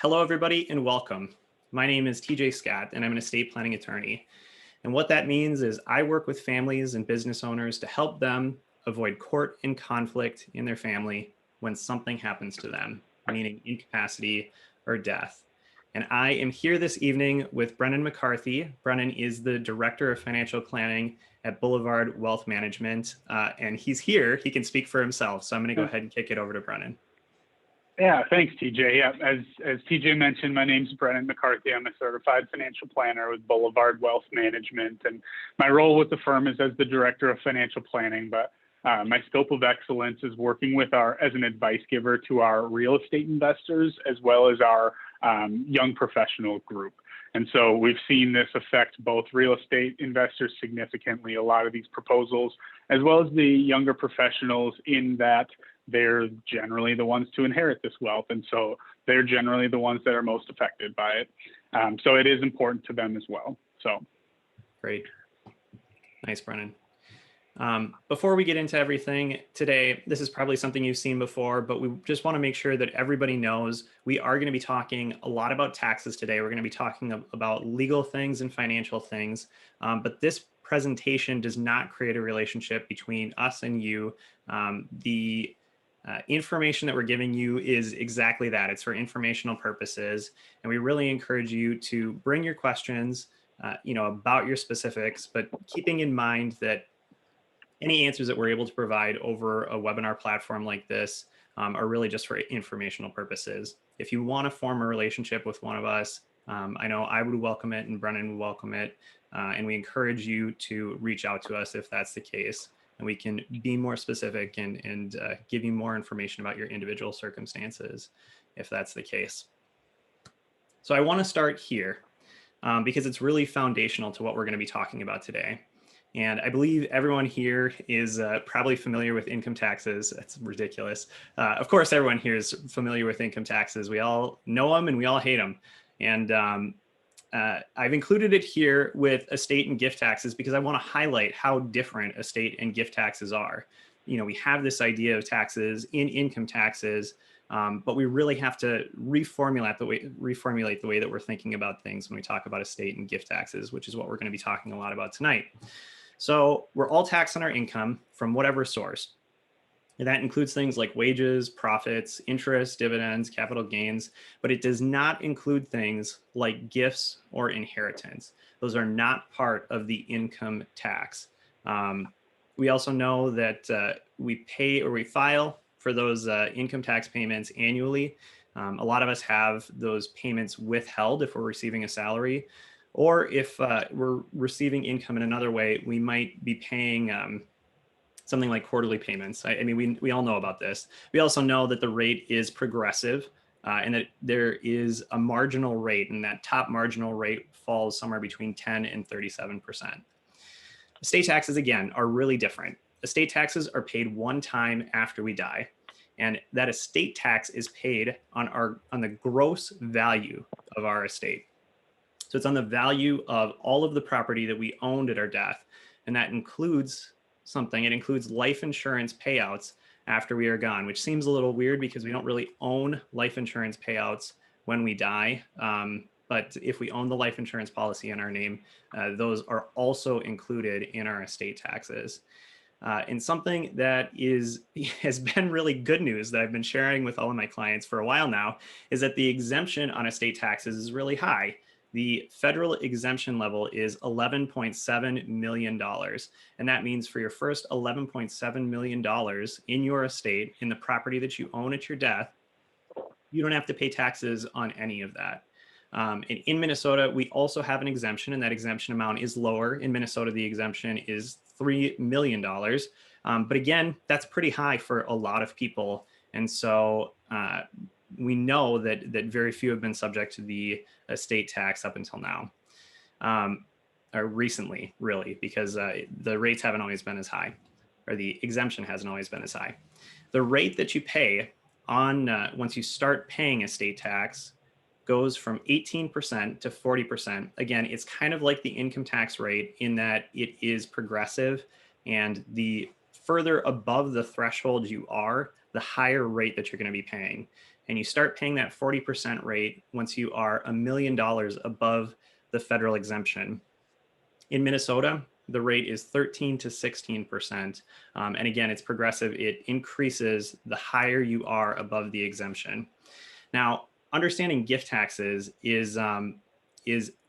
Hello, everybody, and welcome. My name is TJ Scott, and I'm an estate planning attorney. And what that means is I work with families and business owners to help them avoid court and conflict in their family when something happens to them, meaning incapacity or death. And I am here this evening with Brennan McCarthy. Brennan is the Director of Financial Planning at Boulevard Wealth Management, and he's here. He can speak for himself. So I'm going to go ahead and kick it over to Brennan. Yeah, thanks, TJ. Yeah, as TJ mentioned, my name's Brennan McCarthy. I'm a certified financial planner with Boulevard Wealth Management, and my role with the firm is as the director of financial planning. But my scope of excellence is working with as an advice giver to our real estate investors as well as our young professional group. And so we've seen this affect both real estate investors significantly, a lot of these proposals, as well as the younger professionals in that they're generally the ones to inherit this wealth. And so they're generally the ones that are most affected by it. So it is important to them as well. So. Great. Nice, Brennan. Before we get into everything today, this is probably something you've seen before, but we just want to make sure that everybody knows we are going to be talking a lot about taxes today. We're going to be talking about legal things and financial things, but this presentation does not create a relationship between us and you. The information that we're giving you is exactly that. It's for informational purposes. And we really encourage you to bring your questions, about your specifics, but keeping in mind that any answers that we're able to provide over a webinar platform like this are really just for informational purposes. If you want to form a relationship with one of us, I know I would welcome it and Brennan would welcome it. And we encourage you to reach out to us if that's the case. And we can be more specific and give you more information about your individual circumstances, if that's the case. So I want to start here because it's really foundational to what we're going to be talking about today. And I believe everyone here is probably familiar with income taxes. That's ridiculous. Of course, everyone here is familiar with income taxes. We all know them and we all hate them. And I've included it here with estate and gift taxes because I want to highlight how different estate and gift taxes are. We have this idea of taxes in income taxes, but we really have to reformulate the way that we're thinking about things when we talk about estate and gift taxes, which is what we're going to be talking a lot about tonight. So we're all taxed on our income from whatever source. And that includes things like wages, profits, interest, dividends, capital gains, but it does not include things like gifts or inheritance. Those are not part of the income tax. We also know that we pay or we file for those income tax payments annually. A lot of us have those payments withheld if we're receiving a salary, or if we're receiving income in another way, we might be paying something like quarterly payments. I mean, we all know about this. We also know that the rate is progressive and that there is a marginal rate, and that top marginal rate falls somewhere between 10 and 37%. Estate taxes, again, are really different. Estate taxes are paid one time after we die, and that estate tax is paid on the gross value of our estate. So it's on the value of all of the property that we owned at our death, and that includes something. It includes life insurance payouts after we are gone, which seems a little weird because we don't really own life insurance payouts when we die. But if we own the life insurance policy in our name, those are also included in our estate taxes. And something that has been really good news that I've been sharing with all of my clients for a while now is that the exemption on estate taxes is really high. The federal exemption level is $11.7 million. And that means for your first $11.7 million in your estate, in the property that you own at your death, you don't have to pay taxes on any of that. And in Minnesota, we also have an exemption, and that exemption amount is lower. In Minnesota, the exemption is $3 million. But again, that's pretty high for a lot of people. And so we know that very few have been subject to the estate tax up until now, or recently, really, because the rates haven't always been as high, or the exemption hasn't always been as high. The rate that you pay on once you start paying estate tax goes from 18% to 40%. Again, it's kind of like the income tax rate in that it is progressive, and the further above the threshold you are, the higher rate that you're going to be paying. And you start paying that 40% rate once you are $1 million above the federal exemption. In Minnesota, the rate is 13 to 16%. And again, it's progressive. It increases the higher you are above the exemption. Now, understanding gift taxes is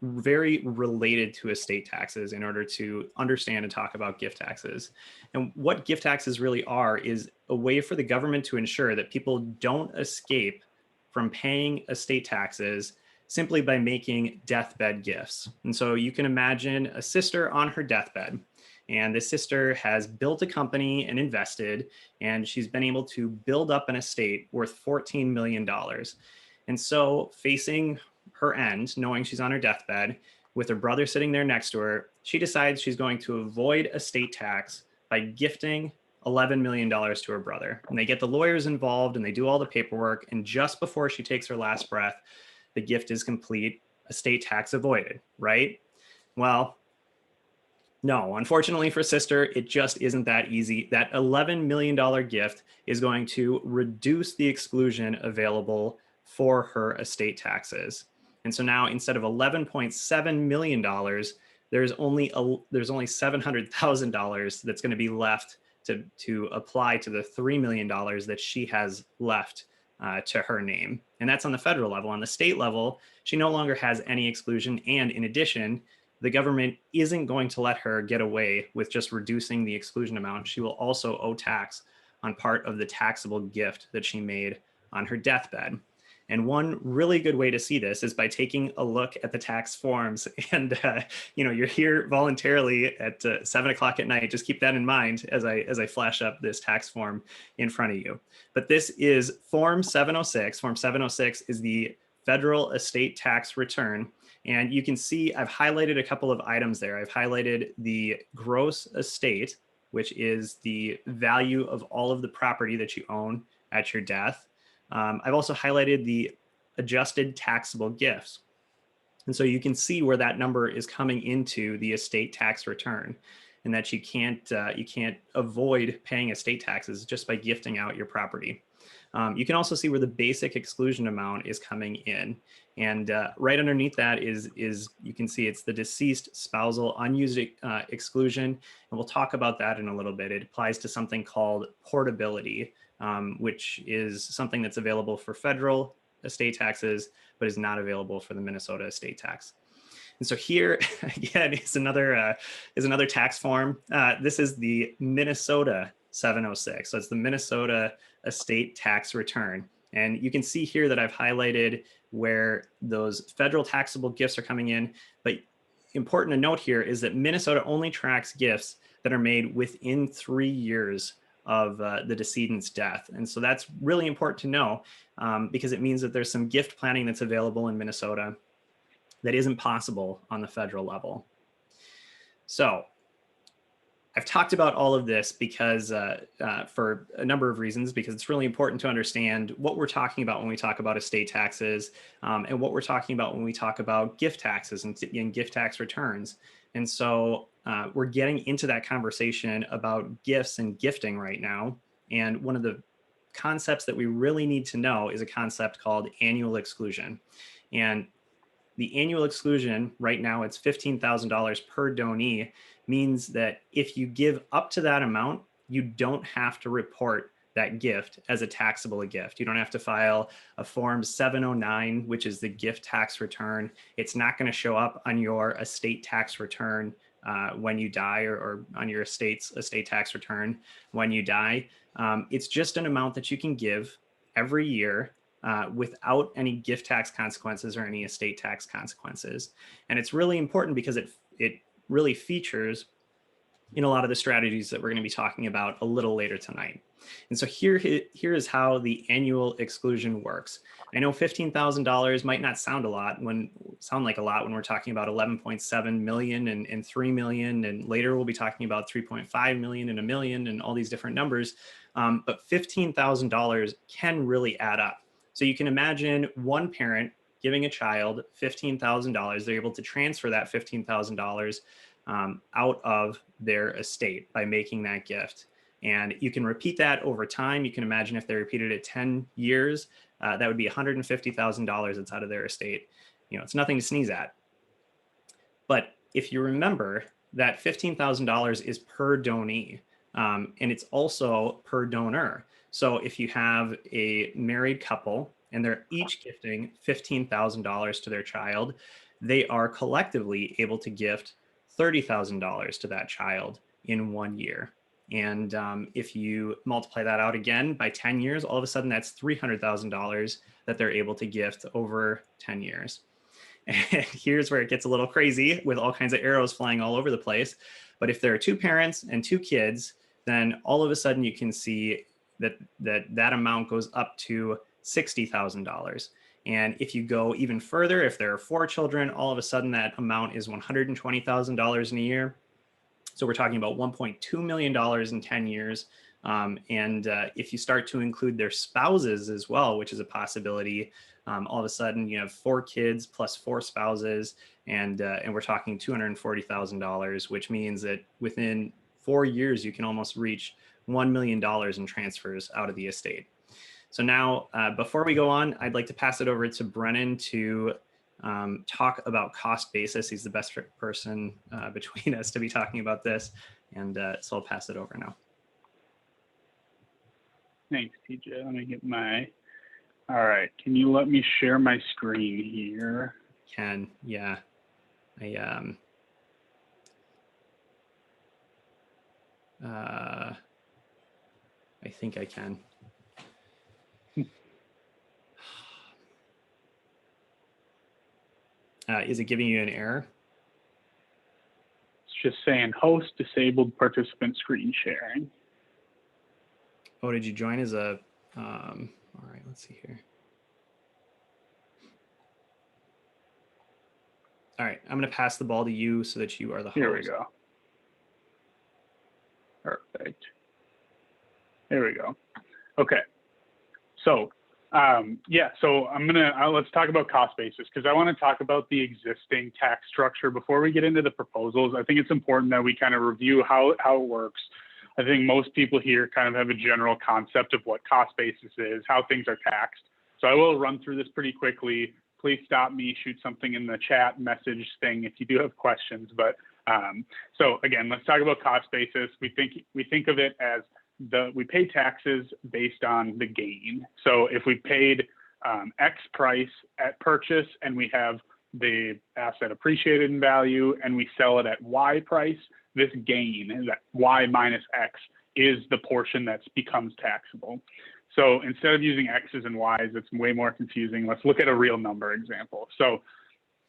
very related to estate taxes in order to understand and talk about gift taxes. And what gift taxes really are is a way for the government to ensure that people don't escape from paying estate taxes simply by making deathbed gifts. And so you can imagine a sister on her deathbed, and this sister has built a company and invested, and she's been able to build up an estate worth $14 million. And so, facing her end, knowing she's on her deathbed, with her brother sitting there next to her, she decides she's going to avoid estate tax by gifting $11 million to her brother. And they get the lawyers involved and they do all the paperwork. And just before she takes her last breath, the gift is complete, estate tax avoided, right? Well, no, unfortunately for sister, it just isn't that easy. That $11 million gift is going to reduce the exclusion available for her estate taxes. And so now instead of $11.7 million, there's only $700,000 that's going to be left to apply to the $3 million that she has left to her name. And that's on the federal level. On the state level, she no longer has any exclusion. And in addition, the government isn't going to let her get away with just reducing the exclusion amount. She will also owe tax on part of the taxable gift that she made on her deathbed. And one really good way to see this is by taking a look at the tax forms. And you're here voluntarily at 7 o'clock at night. Just keep that in mind as I flash up this tax form in front of you. But this is Form 706. Form 706 is the federal estate tax return. And you can see I've highlighted a couple of items there. I've highlighted the gross estate, which is the value of all of the property that you own at your death. I've also highlighted the adjusted taxable gifts. And so you can see where that number is coming into the estate tax return, and that you can't avoid paying estate taxes just by gifting out your property. You can also see where the basic exclusion amount is coming in. And right underneath that is you can see it's the deceased spousal unused exclusion. And we'll talk about that in a little bit. It applies to something called portability, which is something that's available for federal estate taxes, but is not available for the Minnesota estate tax. And so here again is another tax form. This is the Minnesota 706. So it's the Minnesota estate tax return. And you can see here that I've highlighted where those federal taxable gifts are coming in. But important to note here is that Minnesota only tracks gifts that are made within 3 years of the decedent's death. And so that's really important to know because it means that there's some gift planning that's available in Minnesota that isn't possible on the federal level. So I've talked about all of this because for a number of reasons, because it's really important to understand what we're talking about when we talk about estate taxes and what we're talking about when we talk about gift taxes and gift tax returns. And so we're getting into that conversation about gifts and gifting right now. And one of the concepts that we really need to know is a concept called annual exclusion. And the annual exclusion right now, it's $15,000 per donee, means that if you give up to that amount, you don't have to report that gift as a taxable gift. You don't have to file a Form 709, which is the gift tax return. It's not going to show up on your estate tax return when you die, or on your estate's estate tax return when you die. It's just an amount that you can give every year without any gift tax consequences or any estate tax consequences. And it's really important because it really features in a lot of the strategies that we're going to be talking about a little later tonight. And so here is how the annual exclusion works. I know $15,000 might not sound like a lot when we're talking about 11.7 million and 3 million, and later we'll be talking about 3.5 million and a million and all these different numbers. But $15,000 can really add up. So you can imagine one parent giving a child $15,000. They're able to transfer that $15,000 out of their estate by making that gift. And you can repeat that over time. You can imagine if they repeated it 10 years, that would be $150,000 that's out of their estate. It's nothing to sneeze at. But if you remember that $15,000 is per donee, and it's also per donor. So if you have a married couple and they're each gifting $15,000 to their child, they are collectively able to gift $30,000 to that child in 1 year. And if you multiply that out again by 10 years, all of a sudden that's $300,000 that they're able to gift over 10 years. And here's where it gets a little crazy with all kinds of arrows flying all over the place. But if there are 2 parents and 2 kids, then all of a sudden you can see that amount goes up to $60,000. And if you go even further, if there are 4 children, all of a sudden that amount is $120,000 in a year. So we're talking about $1.2 million in 10 years. And if you start to include their spouses as well, which is a possibility, all of a sudden you have 4 kids plus 4 spouses, and we're talking $240,000, which means that within 4 years, you can almost reach $1 million in transfers out of the estate. So now, before we go on, I'd like to pass it over to Brennan to talk about cost basis. He's the best person between us to be talking about this. And so I'll pass it over now. Thanks, TJ. Let me get all right. Can you let me share my screen here? Can, yeah. I think I can. Is it giving you an error? It's just saying host disabled participant screen sharing. Oh, did you join as a, all right, let's see here. All right, I'm going to pass the ball to you so that you are the host. Here we go. Perfect. There we go. Okay. So, so let's talk about cost basis, because I want to talk about the existing tax structure before we get into the proposals. I think it's important that we kind of review how it works. I think most people here kind of have a general concept of what cost basis is, how things are taxed. So I will run through this pretty quickly. Please stop me, shoot something in the chat message thing if you do have questions. But so again, let's talk about cost basis. We think of it as we pay taxes based on the gain. So if we paid X price at purchase and we have the asset appreciated in value and we sell it at Y price, this gain, that Y minus X, is the portion that becomes taxable. So instead of using X's and Y's, it's way more confusing. Let's look at a real number example. So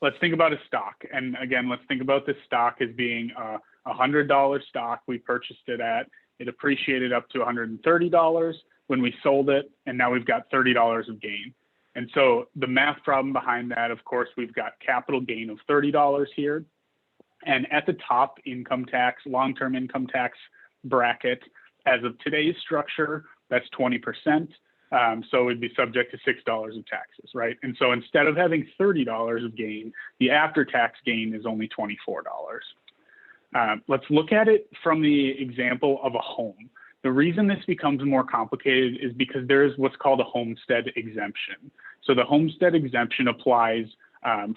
let's think about a stock. And again, let's think about this stock as being a $100 stock. We purchased it at, it appreciated up to $130 when we sold it, and now we've got $30 of gain. And so the math problem behind that, of course, we've got capital gain of $30 here. And at the top income tax, long-term income tax bracket, as of today's structure, that's 20%. So we'd be subject to $6 of taxes, right? And so instead of having $30 of gain, the after-tax gain is only $24. Let's look at it from the example of a home. The reason this becomes more complicated is because there is what's called a homestead exemption. So the homestead exemption applies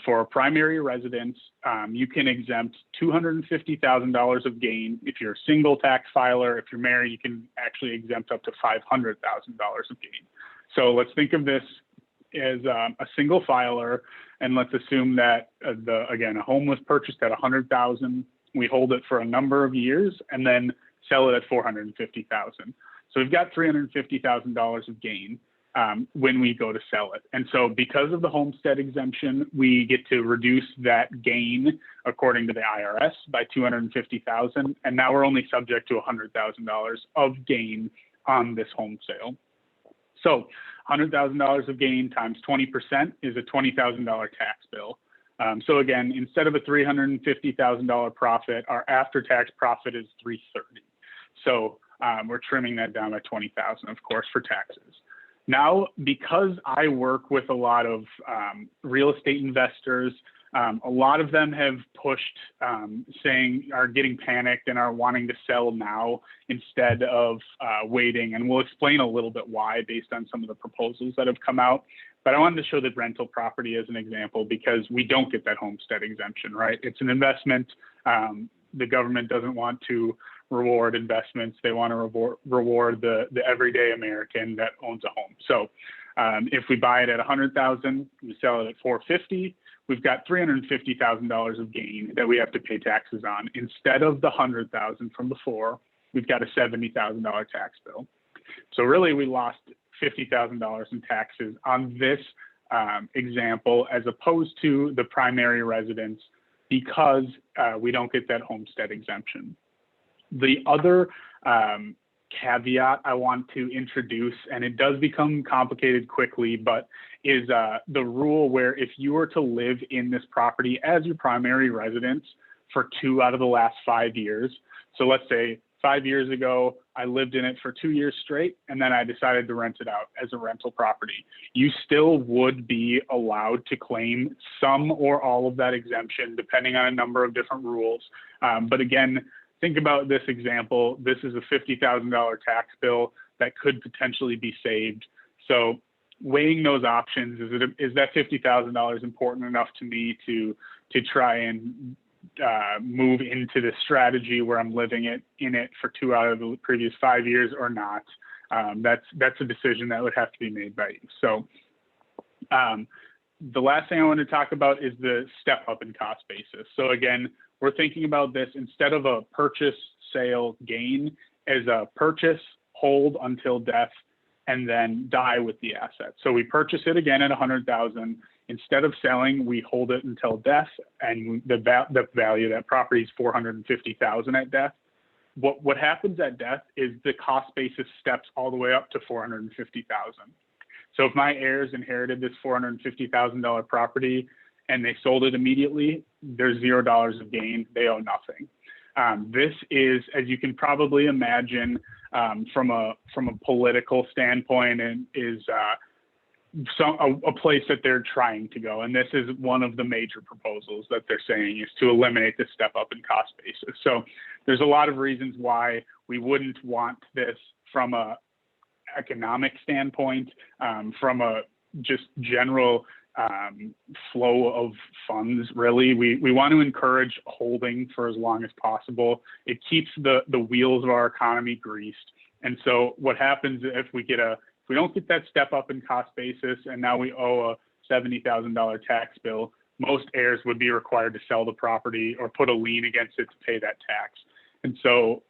for a primary residence. You can exempt $250,000 of gain. If you're a single tax filer, if you're married, you can actually exempt up to $500,000 of gain. So let's think of this as a single filer, and let's assume that again, a home was purchased at $100,000. We hold it for a number of years and then sell it at $450,000. So we've got $350,000 of gain when we go to sell it. And so because of the homestead exemption, we get to reduce that gain according to the IRS by $250,000. And now we're only subject to $100,000 of gain on this home sale. So $100,000 of gain times 20% is a $20,000 tax bill. So again, instead of a $350,000 profit, our after-tax profit is $330,000. So we're trimming that down by $20,000, of course, for taxes. Now, because I work with a lot of real estate investors, A lot of them have pushed, are getting panicked and are wanting to sell now instead of waiting. And we'll explain a little bit why based on some of the proposals that have come out. But I wanted to show the rental property as an example because we don't get that homestead exemption, right? It's an investment. The government doesn't want to reward investments. They want to reward the everyday American that owns a home. So if we buy it at $100,000, we sell it at $450,000, we've got $350,000 of gain that we have to pay taxes on. Instead of the $100,000 from before, we've got a $70,000 tax bill. So really we lost $50,000 in taxes on this example, as opposed to the primary residence, because we don't get that homestead exemption. The other caveat I want to introduce, and it does become complicated quickly, but is the rule where if you were to live in this property as your primary residence for 2 out of the last 5 years, so let's say 5 years ago, I lived in it for 2 years straight, and then I decided to rent it out as a rental property. You still would be allowed to claim some or all of that exemption, depending on a number of different rules. But again, think about this example. This is a $50,000 tax bill that could potentially be saved. So weighing those options, is that $50,000 important enough to me to try and move into the strategy where I'm living in it for 2 out of the previous 5 years or not? That's a decision that would have to be made by you. So the last thing I want to talk about is the step up in cost basis. So again, we're thinking about this instead of a purchase, sale, gain, as a purchase, hold until death, and then die with the asset. So we purchase it again at $100,000. Instead of selling, we hold it until death, and the value of that property is $450,000 at death. What happens at death is the cost basis steps all the way up to $450,000. So if my heirs inherited this $450,000 property and they sold it immediately, there's $0 of gain. They owe nothing. This is, as you can probably imagine, from a political standpoint, and is a place that they're trying to go. And this is one of the major proposals that they're saying, is to eliminate this step up in cost basis. So there's a lot of reasons why we wouldn't want this from a economic standpoint, from a just general flow of funds. Really, we want to encourage holding for as long as possible. It keeps the wheels of our economy greased. And so what happens if we don't get that step up in cost basis, and now we owe a $70,000 tax bill, most heirs would be required to sell the property or put a lien against it to pay that tax. And so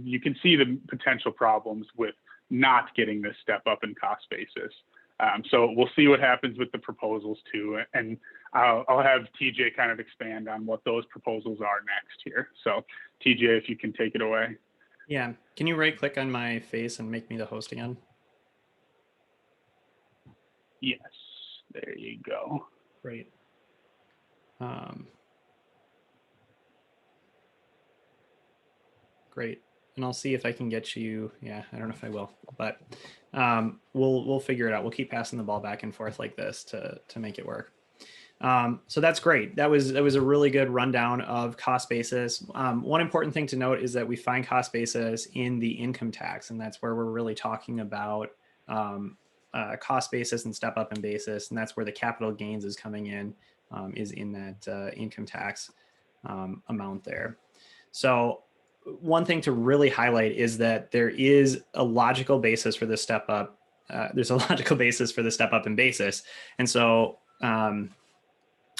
you can see the potential problems with not getting this step up in cost basis. So we'll see what happens with the proposals too. And I'll have TJ kind of expand on what those proposals are next here. So TJ, if you can take it away. Yeah. Can you right click on my face and make me the host again? Yes, there you go. Great. Great. And I'll see if I can get you. Yeah, I don't know if I will, but we'll figure it out. We'll keep passing the ball back and forth like this to make it work. So that's great. That was a really good rundown of cost basis. One important thing to note is that we find cost basis in the income tax, and that's where we're really talking about cost basis and step up in basis, and that's where the capital gains is coming in, is in that income tax amount there. So one thing to really highlight is that there is a logical basis for the step up. There's a logical basis for the step up in basis. And so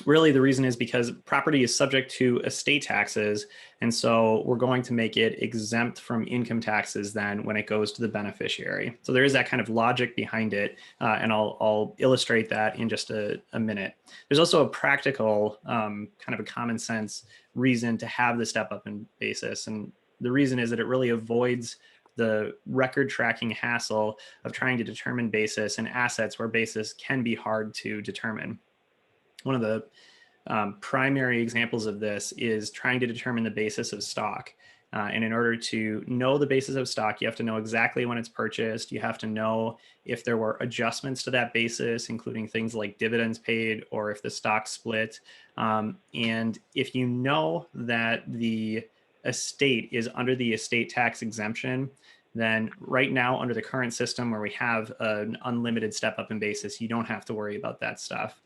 really the reason is because property is subject to estate taxes. And so we're going to make it exempt from income taxes then when it goes to the beneficiary. So there is that kind of logic behind it. And I'll illustrate that in just a minute. There's also a practical kind of a common sense reason to have the step up in basis. And the reason is that it really avoids the record tracking hassle of trying to determine basis in assets where basis can be hard to determine. One of the primary examples of this is trying to determine the basis of stock. And in order to know the basis of stock, you have to know exactly when it's purchased. You have to know if there were adjustments to that basis, including things like dividends paid or if the stock split. And if you know that the estate is under the estate tax exemption, then right now under the current system where we have an unlimited step up in basis, you don't have to worry about that stuff.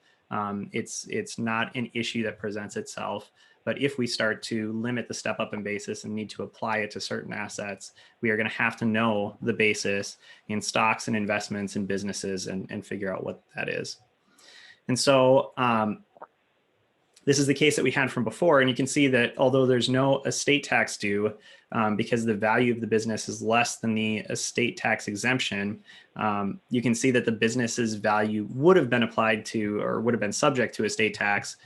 It's not an issue that presents itself. But if we start to limit the step up in basis and need to apply it to certain assets, we are going to have to know the basis in stocks and investments and businesses and figure out what that is. And so this is the case that we had from before. And you can see that although there's no estate tax due, because the value of the business is less than the estate tax exemption, you can see that the business's value would have been applied to or would have been subject to estate tax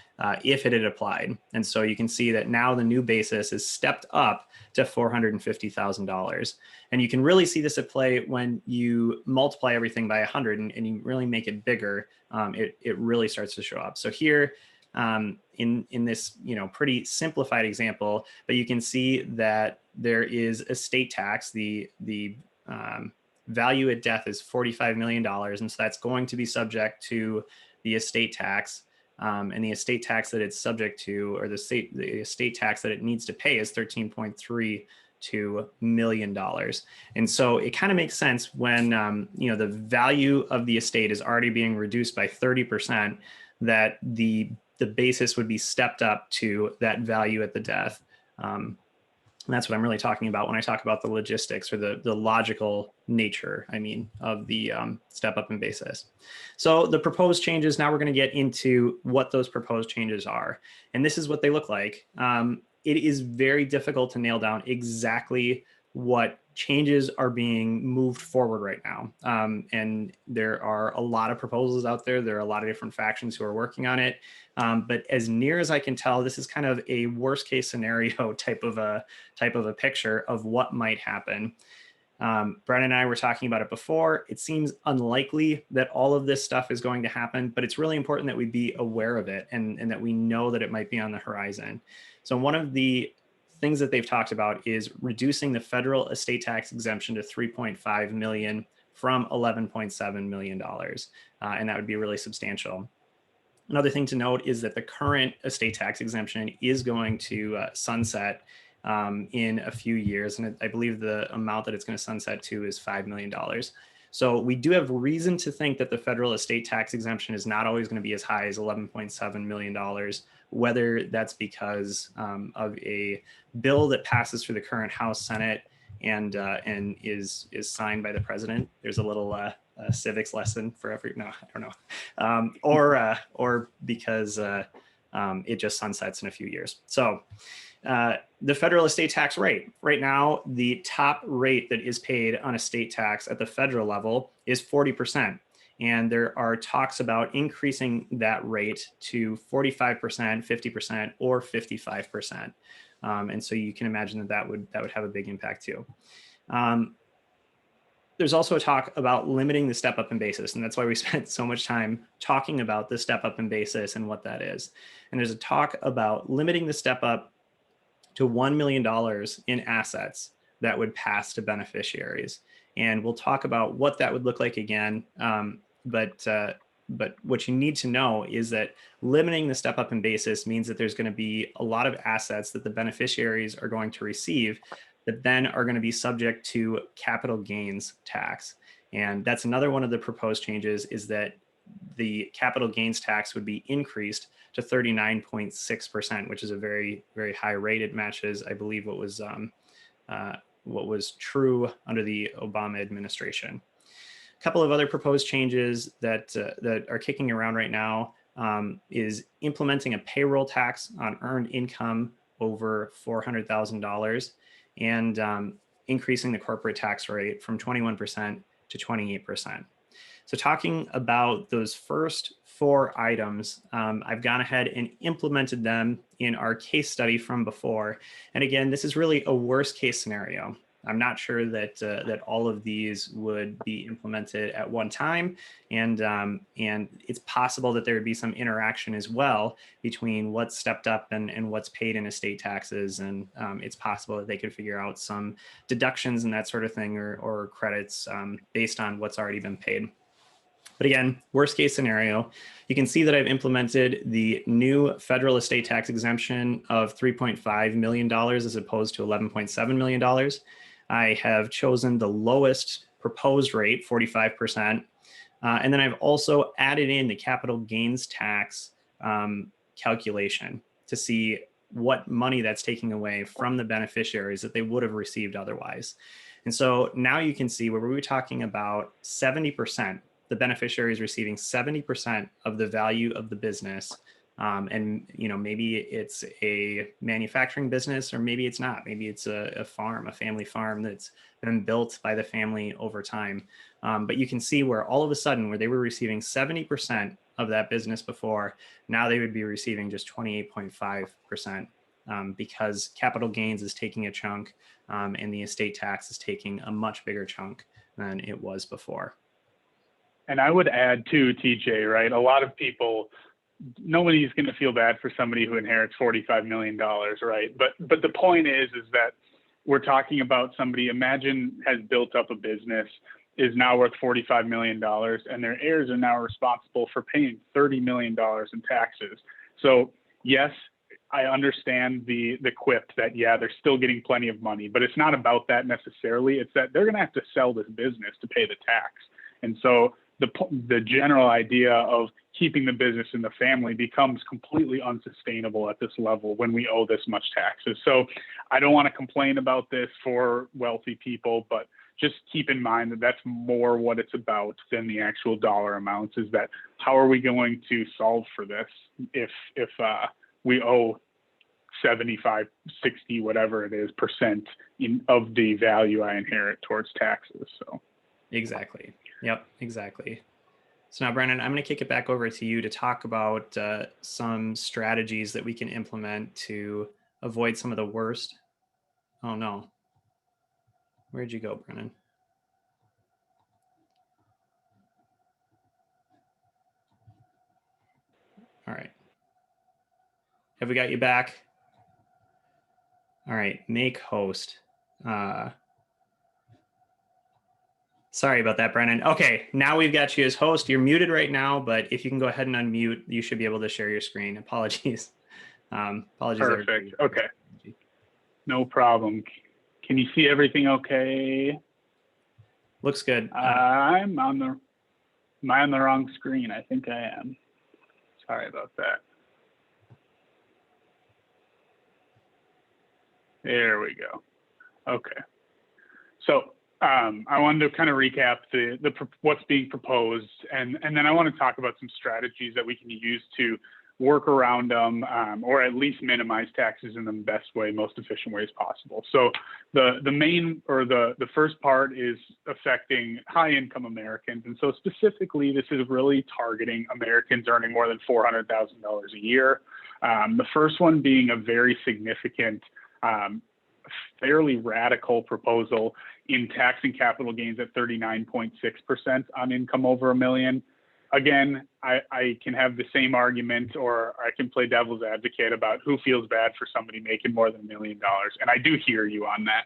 if it had applied. And so you can see that now the new basis is stepped up to $450,000. And you can really see this at play when you multiply everything by 100 and you really make it bigger. It really starts to show up. So here, in this, pretty simplified example, but you can see that there is estate tax. The value at death is $45 million. And so that's going to be subject to the estate tax. And the estate tax that it's subject to, or the estate tax that it needs to pay is $13.32 million. And so it kind of makes sense when, the value of the estate is already being reduced by 30%, that the basis would be stepped up to that value at the death. And that's what I'm really talking about when I talk about the logistics or the logical nature, of the step up in basis. So the proposed changes, now we're going to get into what those proposed changes are. And this is what they look like. It is very difficult to nail down exactly what changes are being moved forward right now. And there are a lot of proposals out there. There are a lot of different factions who are working on it. But as near as I can tell, this is kind of a worst case scenario type of a picture of what might happen. Brennan and I were talking about it before. It seems unlikely that all of this stuff is going to happen, but it's really important that we be aware of it and that we know that it might be on the horizon. So one of the things that they've talked about is reducing the federal estate tax exemption to $3.5 million from $11.7 million. And that would be really substantial. Another thing to note is that the current estate tax exemption is going to sunset in a few years. And I believe the amount that it's going to sunset to is $5 million. So we do have reason to think that the federal estate tax exemption is not always going to be as high as $11.7 million, whether that's because of a bill that passes through the current House, Senate, and is signed by the president. There's a little civics lesson for every, no, I don't know, or because it just sunsets in a few years. So the federal estate tax rate. Right now, the top rate that is paid on estate tax at the federal level is 40%. And there are talks about increasing that rate to 45%, 50%, or 55%. And so you can imagine that would have a big impact too. There's also a talk about limiting the step up in basis. And that's why we spent so much time talking about the step up in basis and what that is. And there's a talk about limiting the step up to $1 million in assets that would pass to beneficiaries. And we'll talk about what that would look like again. But what you need to know is that limiting the step up in basis means that there's going to be a lot of assets that the beneficiaries are going to receive that then are going to be subject to capital gains tax. And that's another one of the proposed changes, is that the capital gains tax would be increased to 39.6%, which is a very, very high rate. It matches, I believe, what was true under the Obama administration. A couple of other proposed changes that are kicking around right now is implementing a payroll tax on earned income over $400,000 and increasing the corporate tax rate from 21% to 28%. So talking about those first four items, I've gone ahead and implemented them in our case study from before. And again, this is really a worst case scenario. I'm not sure that that all of these would be implemented at one time, and it's possible that there would be some interaction as well between what's stepped up and what's paid in estate taxes, and it's possible that they could figure out some deductions and that sort of thing, or credits based on what's already been paid. But again, worst case scenario, you can see that I've implemented the new federal estate tax exemption of $3.5 million as opposed to $11.7 million. I have chosen the lowest proposed rate, 45%. And then I've also added in the capital gains tax calculation to see what money that's taking away from the beneficiaries that they would have received otherwise. And so now you can see where we were talking about 70%. The beneficiary is receiving 70% of the value of the business. And maybe it's a manufacturing business, or maybe it's not. Maybe it's a farm, a family farm that's been built by the family over time. But you can see where all of a sudden, where they were receiving 70% of that business before, now they would be receiving just 28.5%, because capital gains is taking a chunk, and the estate tax is taking a much bigger chunk than it was before. And I would add too, TJ, right? A lot of people, nobody's going to feel bad for somebody who inherits $45 million, right? But the point is that we're talking about somebody, imagine, has built up a business, is now worth $45 million, and their heirs are now responsible for paying $30 million in taxes. So yes, I understand the quip that, yeah, they're still getting plenty of money, but it's not about that necessarily. It's that they're going to have to sell this business to pay the tax. And so the general idea of keeping the business in the family becomes completely unsustainable at this level when we owe this much taxes. So I don't want to complain about this for wealthy people, but just keep in mind that that's more what it's about than the actual dollar amounts, is that how are we going to solve for this if we owe 75, 60, whatever it is, percent of the value I inherit towards taxes. So exactly. Yep, exactly. So now, Brennan, I'm going to kick it back over to you to talk about some strategies that we can implement to avoid some of the worst. Oh, no. Where'd you go, Brennan? All right. Have we got you back? All right, make host. Sorry about that, Brennan. Okay, now we've got you as host. You're muted right now, but if you can go ahead and unmute, you should be able to share your screen. Apologies. Apologies. Perfect. Everybody. Okay. No problem. Can you see everything okay? Looks good. Am I on the wrong screen? I think I am. Sorry about that. There we go. Okay. So I wanted to kind of recap what's being proposed, and then I want to talk about some strategies that we can use to work around them, or at least minimize taxes in the best way, most efficient ways possible. So the first part is affecting high income Americans. And so specifically, this is really targeting Americans earning more than $400,000 a year. The first one being a very significant, fairly radical proposal in taxing capital gains at 39.6% on income over $1 million. Again, I can have the same argument, or I can play devil's advocate about who feels bad for somebody making more than $1 million. And I do hear you on that.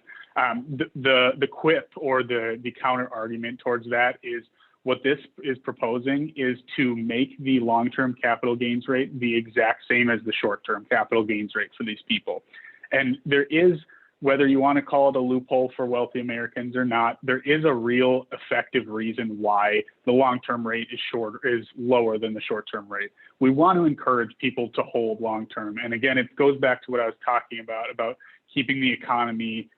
The quip, or the counter argument towards that, is what this is proposing is to make the long-term capital gains rate the exact same as the short-term capital gains rate for these people. And there is, whether you want to call it a loophole for wealthy Americans or not, there is a real effective reason why the long-term rate is lower than the short-term rate. We want to encourage people to hold long-term. And again, it goes back to what I was talking about keeping the economy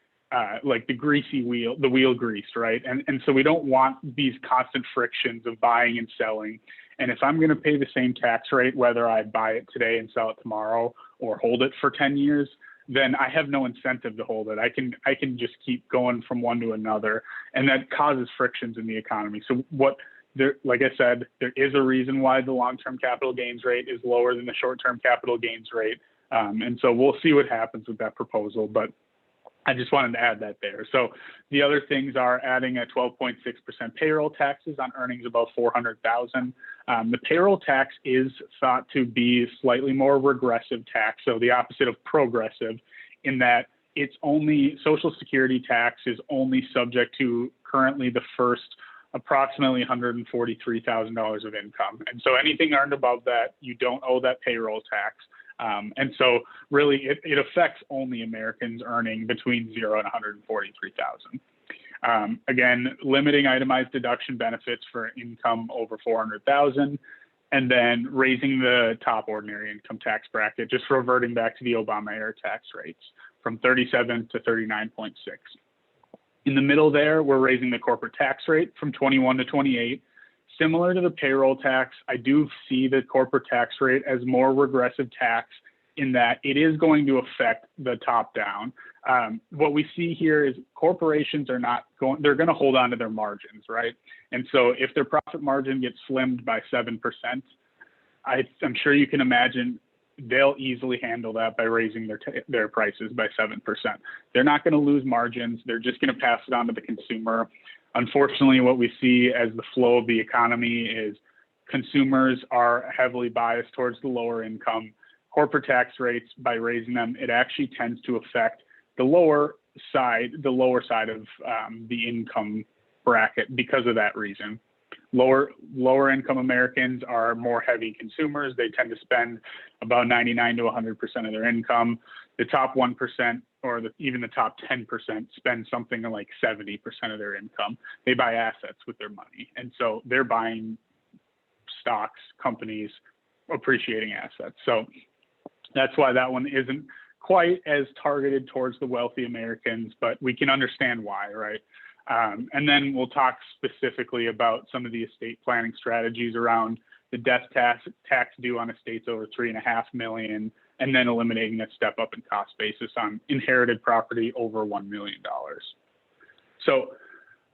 like the wheel greased, right? And so we don't want these constant frictions of buying and selling. And if I'm going to pay the same tax rate, whether I buy it today and sell it tomorrow, or hold it for 10 years, then I have no incentive to hold it. I can just keep going from one to another, and that causes frictions in the economy. So like I said, there is a reason why the long-term capital gains rate is lower than the short-term capital gains rate. And so we'll see what happens with that proposal. But I just wanted to add that there. So the other things are adding a 12.6% payroll taxes on earnings above 400,000. The payroll tax is thought to be slightly more regressive tax, so the opposite of progressive, in that it's only Social Security tax is only subject to currently the first approximately $143,000 of income. And so anything earned above that, you don't owe that payroll tax. And so really it affects only Americans earning between 0 and 143,000. Again, limiting itemized deduction benefits for income over 400,000, and then raising the top ordinary income tax bracket, just reverting back to the Obama era tax rates from 37 to 39.6. In the middle there, we're raising the corporate tax rate from 21 to 28. Similar to the payroll tax, I do see the corporate tax rate as more regressive tax in that it is going to affect the top down. What we see here is corporations are not going, they're going to hold on to their margins, right? And so if their profit margin gets slimmed by 7%, I'm sure you can imagine they'll easily handle that by raising their prices by 7%. They're not going to lose margins. They're just going to pass it on to the consumer. Unfortunately, what we see as the flow of the economy is consumers are heavily biased towards the lower income. Corporate tax rates, by raising them, it actually tends to affect the lower side of the income bracket because of that reason. Lower income Americans are more heavy consumers. They tend to spend about 99 to 100% of their income. The top 1% or even the top 10% spend something like 70% of their income. They buy assets with their money. And so they're buying stocks, companies, appreciating assets. So that's why that one isn't quite as targeted towards the wealthy Americans, but we can understand why, right? And then we'll talk specifically about some of the estate planning strategies around the death tax due on estates over $3.5 million, and then eliminating that step up in cost basis on inherited property over $1 million. So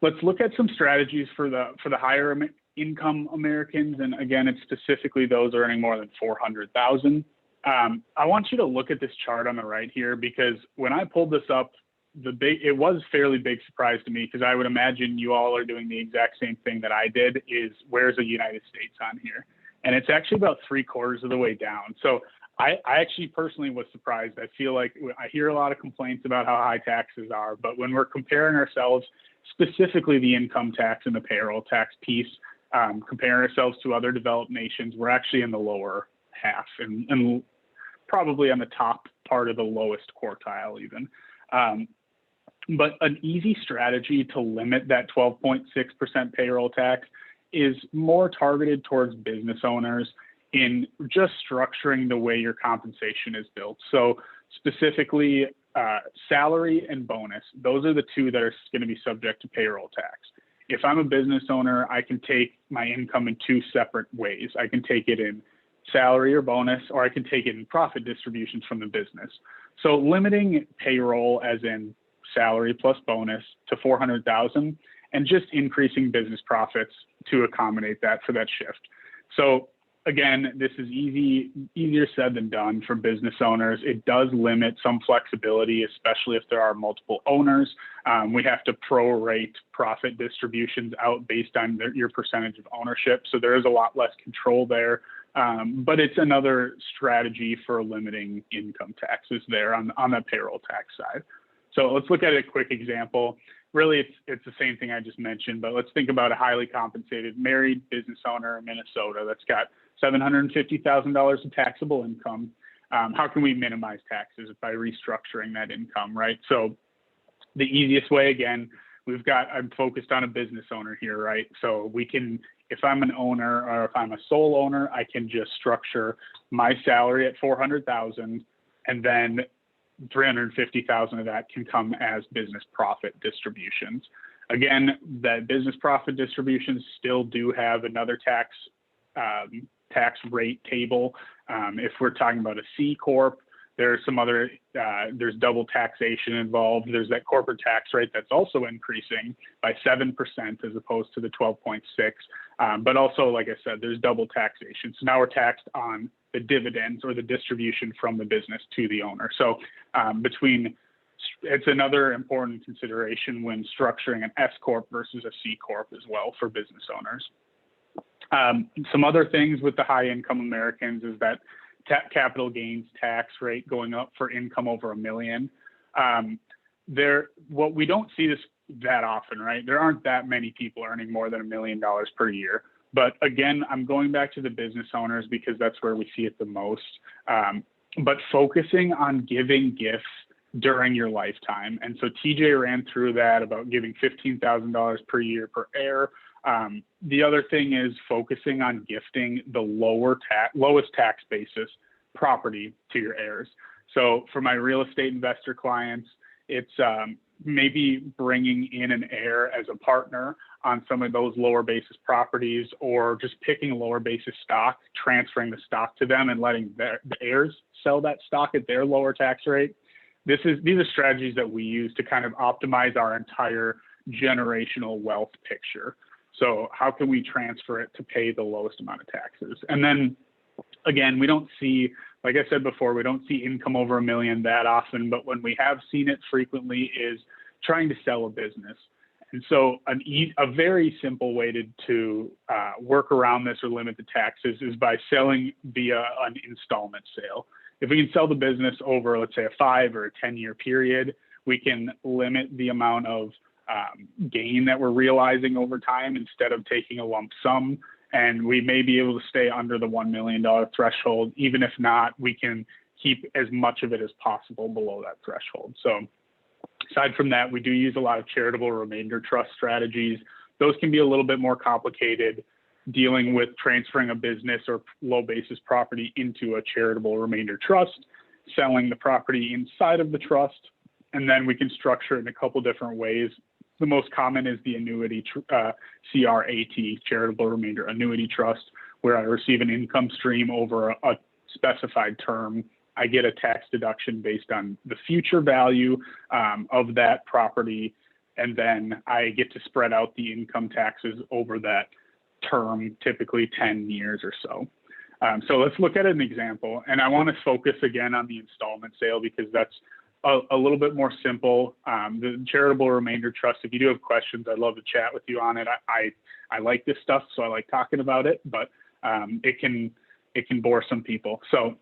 let's look at some strategies for the higher income Americans. And again, it's specifically those earning more than 400,000. I want you to look at this chart on the right here, because when I pulled this up, it was fairly big surprise to me, because I would imagine you all are doing the exact same thing that I did, is where's the United States on here? And it's actually about 3/4 of the way down. So I actually personally was surprised. I feel like I hear a lot of complaints about how high taxes are, but when we're comparing ourselves, specifically the income tax and the payroll tax piece, comparing ourselves to other developed nations, we're actually in the lower half and probably on the top part of the lowest quartile even. But an easy strategy to limit that 12.6% payroll tax is more targeted towards business owners in just structuring the way your compensation is built. So specifically, salary and bonus, those are the two that are going to be subject to payroll tax. If I'm a business owner, I can take my income in two separate ways. I can take it in salary or bonus, or I can take it in profit distributions from the business. So limiting payroll, as in salary plus bonus, to 400,000, and just increasing business profits to accommodate that for that shift. So again, this is easier said than done for business owners. It does limit some flexibility, especially if there are multiple owners. We have to prorate profit distributions out based on your percentage of ownership. So there is a lot less control there. But it's another strategy for limiting income taxes there on the payroll tax side. So let's look at a quick example. Really, it's the same thing I just mentioned, but let's think about a highly compensated married business owner in Minnesota that's got $750,000 of taxable income. How can we minimize taxes? By restructuring that income, right? So the easiest way, again, I'm focused on a business owner here, right? So we can, if I'm an owner or if I'm a sole owner, I can just structure my salary at 400,000, and then 350,000 of that can come as business profit distributions. Again, that business profit distributions still do have another tax rate table. If we're talking about a C corp, there's some other, there's double taxation involved. There's that corporate tax rate that's also increasing by 7% as opposed to the 12.6. But also, like I said, there's double taxation. So now we're taxed on the dividends or the distribution from the business to the owner. So between it's another important consideration when structuring an S Corp versus a C Corp as well for business owners. Some other things with the high income Americans is that capital gains tax rate going up for income over $1 million. What we don't see this that often, right? There aren't that many people earning more than $1 million per year. But again, I'm going back to the business owners because that's where we see it the most. But focusing on giving gifts during your lifetime. And so TJ ran through that about giving $15,000 per year per heir. The other thing is focusing on gifting the lowest tax basis property to your heirs. So for my real estate investor clients, it's maybe bringing in an heir as a partner on some of those lower basis properties, or just picking a lower basis stock, transferring the stock to them and letting the heirs sell that stock at their lower tax rate. These are strategies that we use to kind of optimize our entire generational wealth picture. So how can we transfer it to pay the lowest amount of taxes? And then again, we don't see, like I said before, we don't see income over $1 million that often, but when we have seen it frequently is trying to sell a business. And so a very simple way to work around this or limit the taxes is by selling via an installment sale. If we can sell the business over, let's say, a 5 or a 10-year period, we can limit the amount of gain that we're realizing over time instead of taking a lump sum. And we may be able to stay under the $1 million threshold. Even if not, we can keep as much of it as possible below that threshold. So aside from that, we do use a lot of charitable remainder trust strategies. Those can be a little bit more complicated, dealing with transferring a business or low basis property into a charitable remainder trust, selling the property inside of the trust, and then we can structure it in a couple different ways. The most common is the annuity, CRAT, charitable remainder annuity trust, where I receive an income stream over a specified term. I get a tax deduction based on the future value of that property, and then I get to spread out the income taxes over that term, typically 10 years or so. So let's look at an example, and I want to focus again on the installment sale because that's a little bit more simple. The charitable remainder trust, if you do have questions, I'd love to chat with you on it. I like this stuff, so I like talking about it, but it can bore some people. So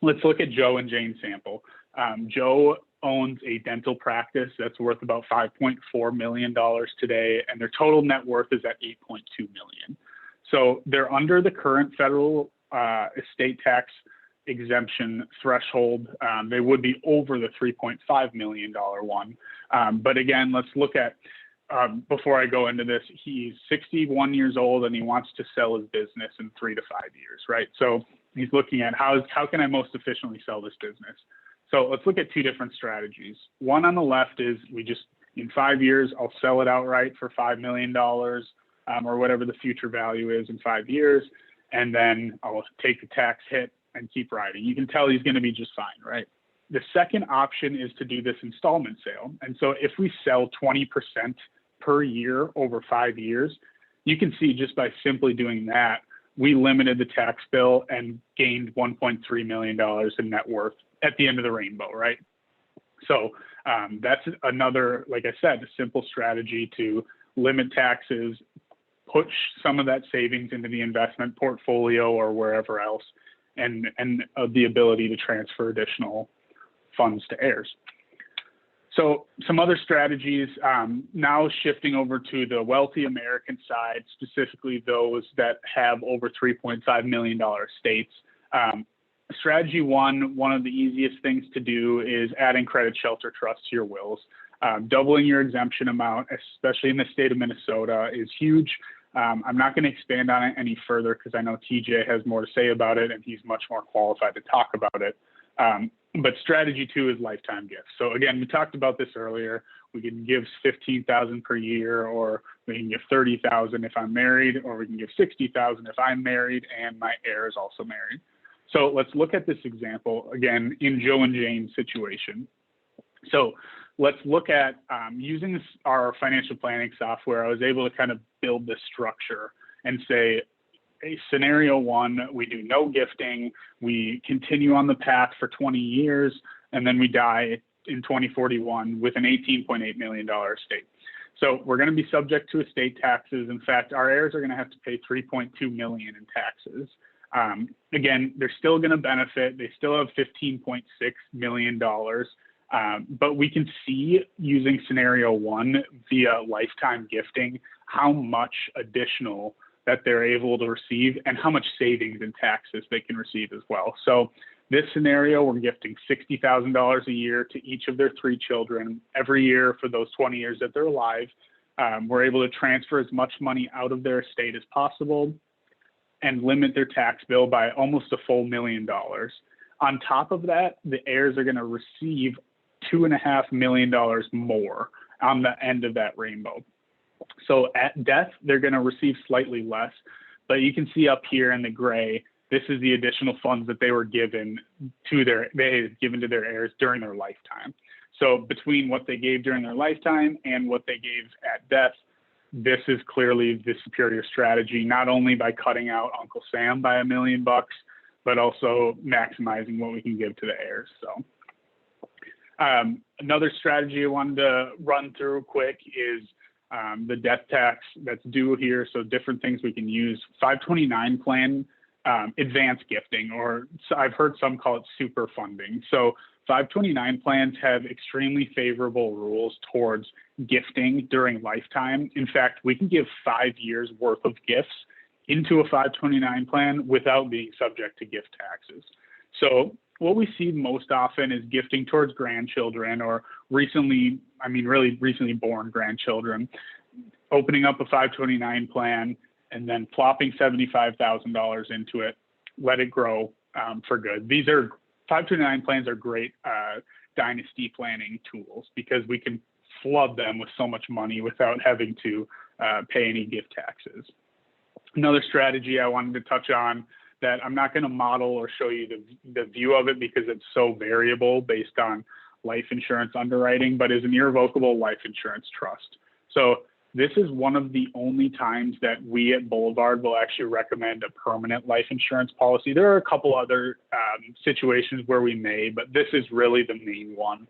let's look at Joe and Jane's sample. Joe owns a dental practice that's worth about $5.4 million today, and their total net worth is at $8.2 million. So they're under the current federal estate tax exemption threshold. They would be over the $3.5 million one. But again, let's look at, before I go into this, he's 61 years old and he wants to sell his business in 3 to 5 years, right? So he's looking at how can I most efficiently sell this business? So let's look at two different strategies. One on the left is in 5 years, I'll sell it outright for $5 million or whatever the future value is in 5 years. And then I'll take the tax hit and keep riding. You can tell he's going to be just fine, right? The second option is to do this installment sale. And so if we sell 20% per year over 5 years, you can see just by simply doing that, we limited the tax bill and gained $1.3 million in net worth at the end of the rainbow, right? So that's another, like I said, a simple strategy to limit taxes, push some of that savings into the investment portfolio or wherever else, and the ability to transfer additional funds to heirs. So some other strategies, now shifting over to the wealthy American side, specifically those that have over $3.5 million estates. Strategy one of the easiest things to do is adding credit shelter trusts to your wills. Doubling your exemption amount, especially in the state of Minnesota, is huge. I'm not going to expand on it any further because I know TJ has more to say about it and he's much more qualified to talk about it. But strategy two is lifetime gifts. So again, we talked about this earlier. We can give $15,000 per year, or we can give $30,000 if I'm married, or we can give $60,000 if I'm married and my heir is also married. So let's look at this example again in Joe and Jane's situation. So let's look at using our financial planning software. I was able to kind of build this structure and say, scenario one, we do no gifting, we continue on the path for 20 years, and then we die in 2041 with an $18.8 million estate. So we're going to be subject to estate taxes. In fact, our heirs are going to have to pay $3.2 million in taxes. Again, they're still going to benefit. They still have $15.6 million. But we can see using scenario one via lifetime gifting how much additional that they're able to receive and how much savings in taxes they can receive as well. So this scenario, we're gifting $60,000 a year to each of their 3 children every year for those 20 years that they're alive. We're able to transfer as much money out of their estate as possible and limit their tax bill by almost a full $1 million. On top of that, the heirs are going to receive $2.5 million more on the end of that rainbow. So at death, they're going to receive slightly less, but you can see up here in the gray, this is the additional funds that they were given to their heirs during their lifetime. So between what they gave during their lifetime and what they gave at death, this is clearly the superior strategy, not only by cutting out Uncle Sam by $1 million, but also maximizing what we can give to the heirs. So another strategy I wanted to run through quick is the death tax that's due here. So different things we can use. 529 plan, advanced gifting, or I've heard some call it super funding. So 529 plans have extremely favorable rules towards gifting during lifetime. In fact, we can give 5 years worth of gifts into a 529 plan without being subject to gift taxes. So what we see most often is gifting towards grandchildren or really recently born grandchildren, opening up a 529 plan and then plopping $75,000 into it, let it grow for good. 529 plans are great dynasty planning tools because we can flood them with so much money without having to pay any gift taxes. Another strategy I wanted to touch on that I'm not going to model or show you the view of it because it's so variable based on life insurance underwriting, but is an irrevocable life insurance trust. So this is one of the only times that we at Boulevard will actually recommend a permanent life insurance policy. There are a couple other situations where we may, but this is really the main one.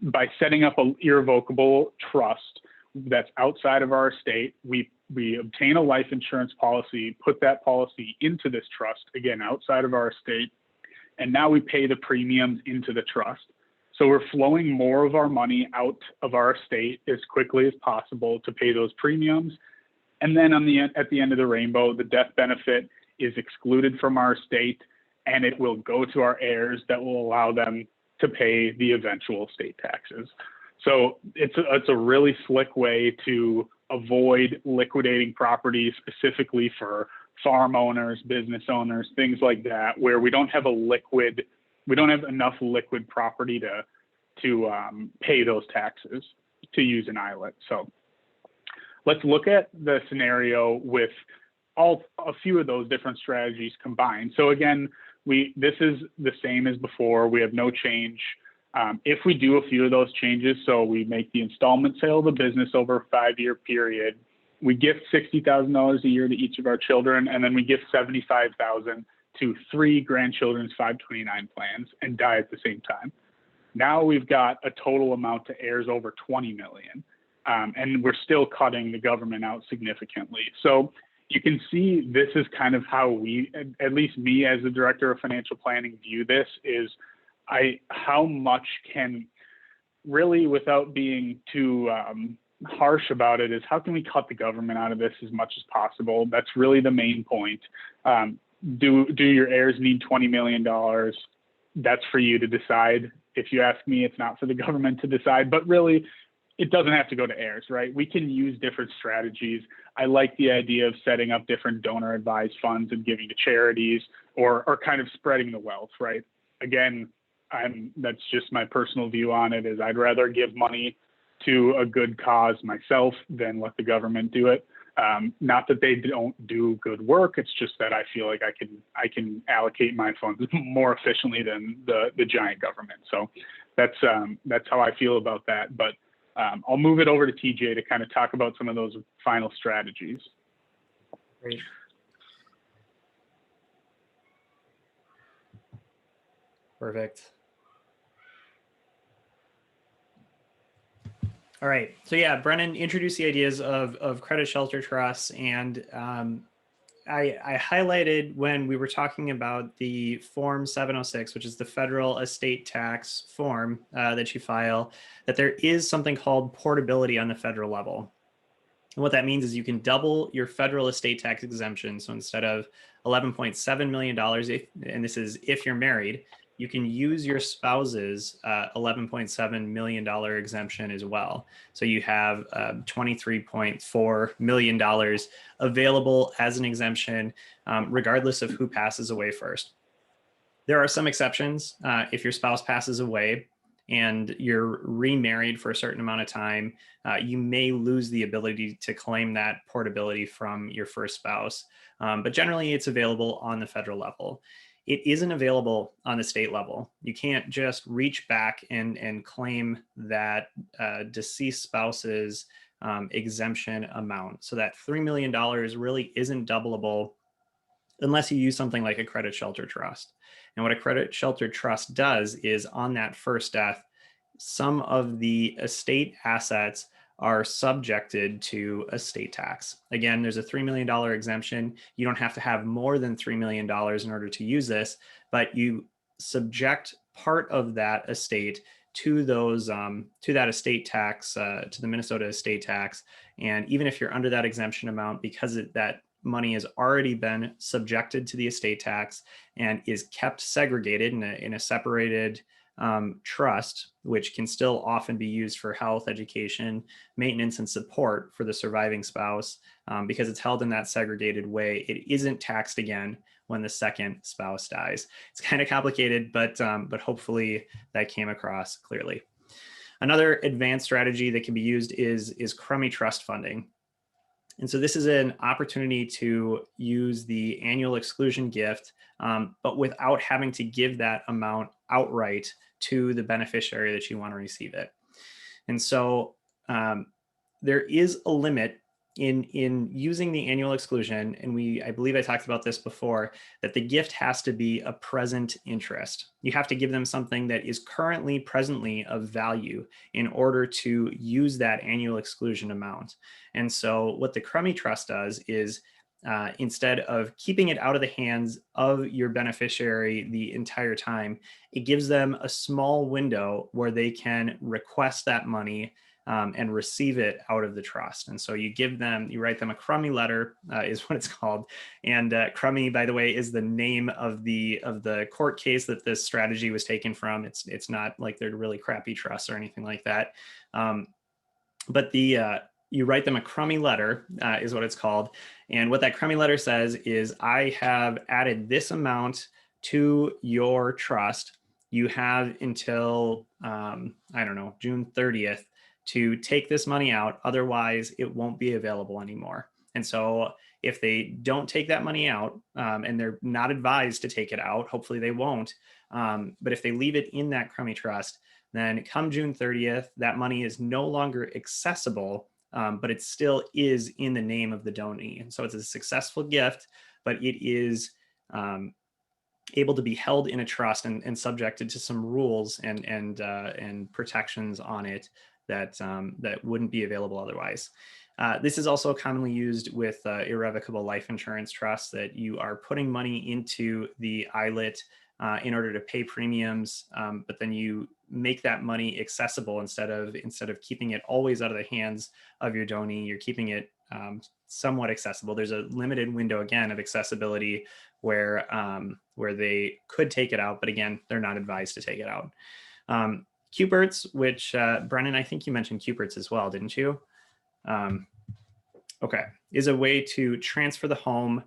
By setting up an irrevocable trust that's outside of our estate, we obtain a life insurance policy, put that policy into this trust, again, outside of our estate, and now we pay the premiums into the trust. So we're flowing more of our money out of our estate as quickly as possible to pay those premiums. And then at the end of the rainbow, the death benefit is excluded from our estate and it will go to our heirs that will allow them to pay the eventual estate taxes. So it's a really slick way to avoid liquidating property specifically for farm owners, business owners, things like that, where we don't have enough liquid property to pay those taxes to use an ILET. So let's look at the scenario with a few of those different strategies combined. So again, this is the same as before. We have no change. If we do a few of those changes, so we make the installment sale of the business over a 5-year period, we gift $60,000 a year to each of our children, and then we gift $75,000 to 3 grandchildren's 529 plans and die at the same time. Now we've got a total amount to heirs over $20 million, and we're still cutting the government out significantly. So you can see this is kind of how we, at least me as the director of financial planning, view this is how much can really, without being too harsh about it, is how can we cut the government out of this as much as possible? That's really the main point. Do your heirs need $20 million? That's for you to decide. If you ask me, it's not for the government to decide, but really it doesn't have to go to heirs, right? We can use different strategies. I like the idea of setting up different donor advised funds and giving to charities or kind of spreading the wealth, right? Again, that's just my personal view on it, is I'd rather give money to a good cause myself than let the government do it. Not that they don't do good work. It's just that I feel like I can allocate my funds more efficiently than the giant government. So that's how I feel about that. But I'll move it over to TJ to kind of talk about some of those final strategies. Great. Perfect. All right. So yeah, Brennan introduced the ideas of credit shelter trusts, and I highlighted when we were talking about the Form 706, which is the federal estate tax form that you file, that there is something called portability on the federal level. And what that means is you can double your federal estate tax exemption. So instead of $11.7 million, and this is if you're married, you can use your spouse's $11.7 million exemption as well. So you have $23.4 million available as an exemption, regardless of who passes away first. There are some exceptions. If your spouse passes away and you're remarried for a certain amount of time, you may lose the ability to claim that portability from your first spouse. But generally, it's available on the federal level. It isn't available on the state level. You can't just reach back and claim that deceased spouse's exemption amount. So that $3 million really isn't doubleable unless you use something like a credit shelter trust. And what a credit shelter trust does is on that first death, some of the estate assets are subjected to estate tax. Again, there's a $3 million exemption. You don't have to have more than $3 million in order to use this, but you subject part of that estate to those to that estate tax, to the Minnesota estate tax. And even if you're under that exemption amount, because that money has already been subjected to the estate tax and is kept segregated in a separated trust, which can still often be used for health, education, maintenance, and support for the surviving spouse. Because it's held in that segregated way, it isn't taxed again when the second spouse dies. It's kind of complicated, but hopefully that came across clearly. Another advanced strategy that can be used is crummy trust funding. And so this is an opportunity to use the annual exclusion gift, but without having to give that amount outright to the beneficiary that you want to receive it. And so there is a limit in using the annual exclusion, and I believe I talked about this before, that the gift has to be a present interest. You have to give them something that is presently of value in order to use that annual exclusion amount. And so what the Crummy Trust does is instead of keeping it out of the hands of your beneficiary the entire time, it gives them a small window where they can request that money and receive it out of the trust. And so you write them a crummy letter, is what it's called. And crummy, by the way, is the name of the court case that this strategy was taken from. It's not like they're really crappy trusts or anything like that. But you write them a crummy letter, is what it's called. And what that crummy letter says is, I have added this amount to your trust. You have until, I don't know, June 30th to take this money out. Otherwise, it won't be available anymore. And so if they don't take that money out, and they're not advised to take it out, hopefully they won't. But if they leave it in that crummy trust, then come June 30th, that money is no longer accessible, but it still is in the name of the donee. And so it's a successful gift, but it is able to be held in a trust and subjected to some rules and protections on it that wouldn't be available otherwise. This is also commonly used with irrevocable life insurance trusts, that you are putting money into the ILIT in order to pay premiums, but then you make that money accessible instead of keeping it always out of the hands of your donee. You're keeping it somewhat accessible. There's a limited window again of accessibility where they could take it out, but again, they're not advised to take it out. Cuberts, which Brennan, I think you mentioned Cuberts as well, didn't you? Okay, is a way to transfer the home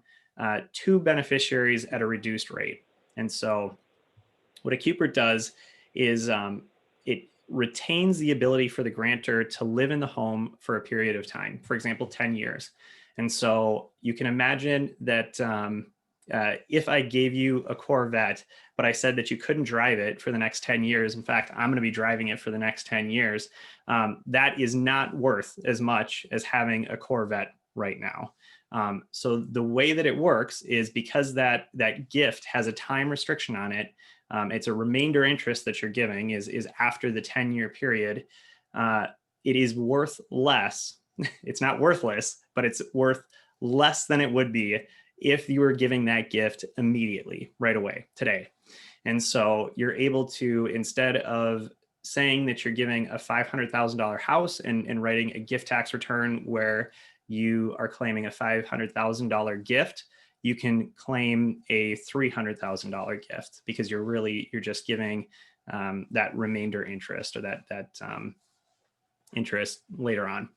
to beneficiaries at a reduced rate. And so what a Cupert does is it retains the ability for the grantor to live in the home for a period of time, for example, 10 years. And so you can imagine that if I gave you a Corvette, but I said that you couldn't drive it for the next 10 years, in fact, I'm going to be driving it for the next 10 years, that is not worth as much as having a Corvette right now. So the way that it works is, because that gift has a time restriction on it, it's a remainder interest that you're giving is after the 10-year period. it is worth less. It's not worthless, but it's worth less than it would be if you were giving that gift immediately, right away, today. And so you're able to, instead of saying that you're giving a $500,000 house and writing a gift tax return where you are claiming a $500,000 gift, you can claim a $300,000 gift because you're just giving that remainder interest, or that interest later on.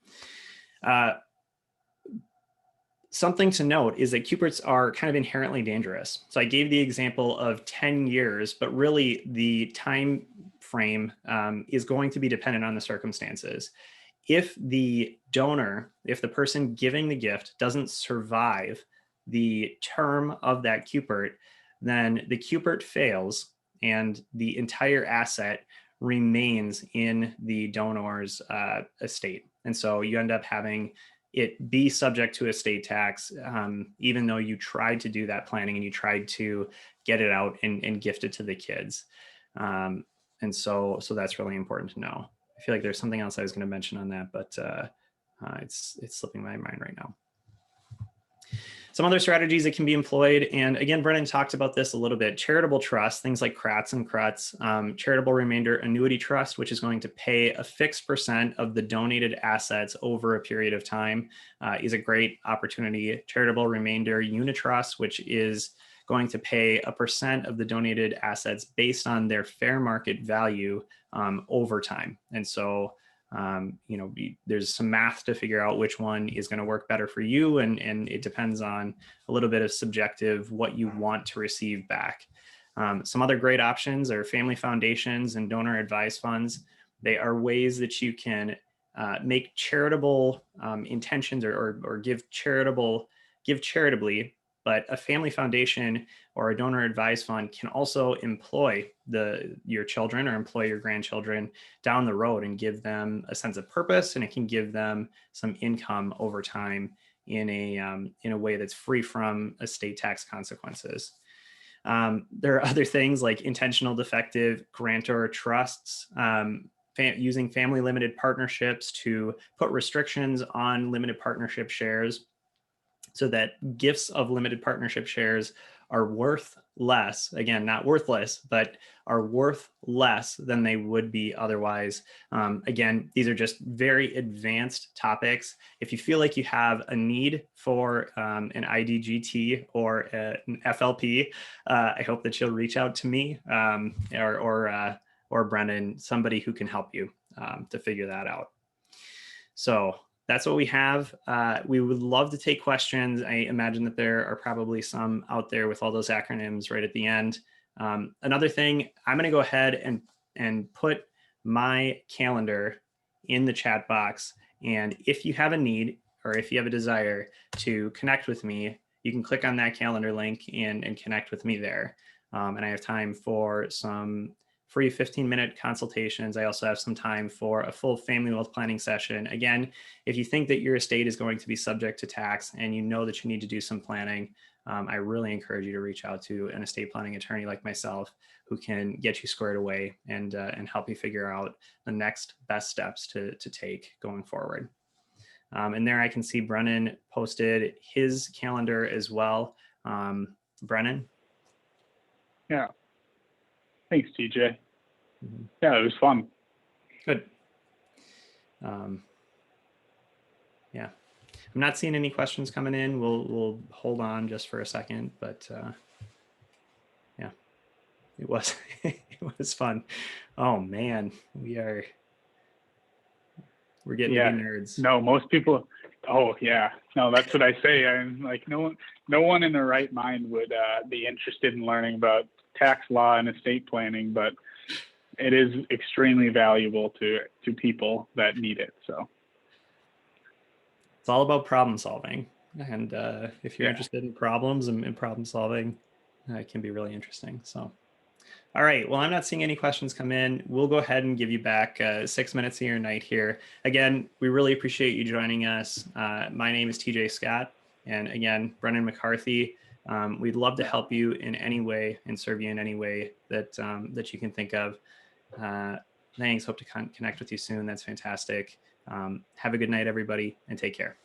Something to note is that Cuperts are kind of inherently dangerous. So I gave the example of 10 years, but really the time frame is going to be dependent on the circumstances. If the donor, if the person giving the gift doesn't survive the term of that Cupert, then the Cupert fails and the entire asset remains in the donor's estate. And so you end up having it be subject to estate tax, even though you tried to do that planning and you tried to get it out and gift it to the kids. And so that's really important to know. I feel like there's something else I was going to mention on that, but it's slipping my mind right now. Some other strategies that can be employed, and again, Brennan talked about this a little bit. Charitable trust, things like CRATs and CRUTs, charitable remainder annuity trust, which is going to pay a fixed percent of the donated assets over a period of time, is a great opportunity. Charitable remainder unitrust, which is going to pay a percent of the donated assets based on their fair market value over time. And so there's some math to figure out which one is going to work better for you. And it depends on a little bit of subjective what you want to receive back. Some other great options are family foundations and donor advised funds. They are ways that you can make charitable intentions or give charitably, but a family foundation or a donor advised fund can also employ your children or employ your grandchildren down the road and give them a sense of purpose, and it can give them some income over time in a way that's free from estate tax consequences. There are other things like intentional defective grantor trusts, using family limited partnerships to put restrictions on limited partnership shares, so that gifts of limited partnership shares are worth less, again, not worthless, but are worth less than they would be otherwise. Again, these are just very advanced topics. If you feel like you have a need for an IDGT or an FLP, I hope that you'll reach out to me or Brennan, somebody who can help you to figure that out. So that's what we have. We would love to take questions. I imagine that there are probably some out there with all those acronyms right at the end. Another thing, I'm going to go ahead and put my calendar in the chat box. And if you have a need or if you have a desire to connect with me, you can click on that calendar link and connect with me there. And I have time for some free 15-minute consultations. I also have some time for a full family wealth planning session. Again, if you think that your estate is going to be subject to tax and you know that you need to do some planning, I really encourage you to reach out to an estate planning attorney like myself who can get you squared away and help you figure out the next best steps to take going forward. And there I can see Brennan posted his calendar as well. Brennan? Yeah. Thanks, TJ. Mm-hmm. Yeah, it was fun. Good. Yeah, I'm not seeing any questions coming in. We'll hold on just for a second, but yeah, it was it was fun. Oh man, we're getting to be nerds. No, most people. Oh yeah, no, that's what I say. I'm like, no one in their right mind would be interested in learning about tax law and estate planning, but it is extremely valuable to people that need it. So it's all about problem solving, and if you're interested in problems and problem solving, it can be really interesting. So all right, well, I'm not seeing any questions come in. We'll go ahead and give you back 6 minutes of your night here. Again, we really appreciate you joining us. My name is TJ Scott, and again, Brennan McCarthy. We'd love to help you in any way and serve you in any way that that you can think of. Thanks. Hope to connect with you soon. That's fantastic. Have a good night, everybody, and take care.